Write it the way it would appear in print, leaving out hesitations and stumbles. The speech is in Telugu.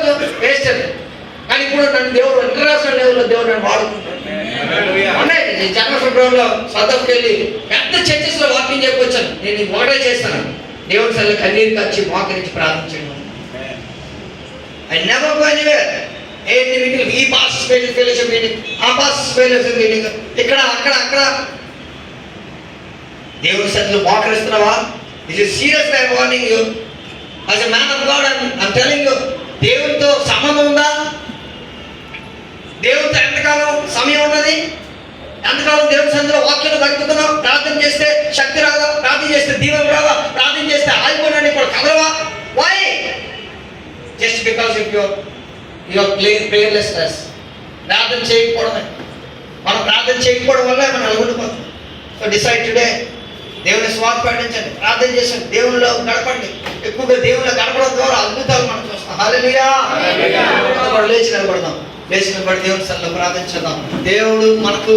అనుకోవచ్చు వేస్ట్ అని. కానీ ఇప్పుడు నన్ను దేవుడు ఇంటర్నేషనల్ లెవెల్లో దేవుడు నన్ను వాడుకుంటాడు. జనవరి ఫిబ్రవరిలో సదఫ్కి వెళ్ళి పెద్ద చర్చెస్ లో వాకింగ్ చెప్పొచ్చాను. నేను ఒకటే చేస్తాను, దేవుడి సల్లి కన్నీరు కచ్చి మోకరించి ప్రార్థించండి. I never go anywhere. ఏంటి మీటింగ్, ఈ పాస్ ఫెలోషిప్ మీటింగ్, ఆ పాస్ ఫెలోషిప్ మీటింగ్, ఇక్కడ అక్కడ దేవుడి సన్నిధిలో మోకరిస్తున్నావా? This is serious. I am warning you as a man of God. I'm telling you, దేవుడితో సంబంధం ఉందా? దేవుడితో ఎంతకాలం సమయం ఉన్నది? ఎంతకాలం దేవుడి సన్నిధిలో వాక్యాలు గడుపుతున్నావు? ప్రార్థన చేస్తే శక్తి రాదా? ప్రార్థన చేస్తే దీవెన రాదా? ప్రార్థన చేస్తే ఆగిపోయినా కూడా కదలవా? Why? Just because if your prayerlessness. ప్రార్థన చేయకపోవడమే. మనం ప్రార్థన చేయకపోవడం వల్ల మనం అలగొండిపోతాం. సో డిసైడ్ టుడే, దేవుని స్వార్థ పాటించండి, ప్రార్థన చేసండి, దేవునిలో గడపండి. ఎక్కువగా దేవునిలో గడపడం ద్వారా అద్భుతాలు మనం చూస్తాం. హల్లెలూయా. లేచి నిలబడదాం, లేచి నిలబడి దేవుని సన్నిధిలో ప్రార్థించుదాం. దేవుడు మనకు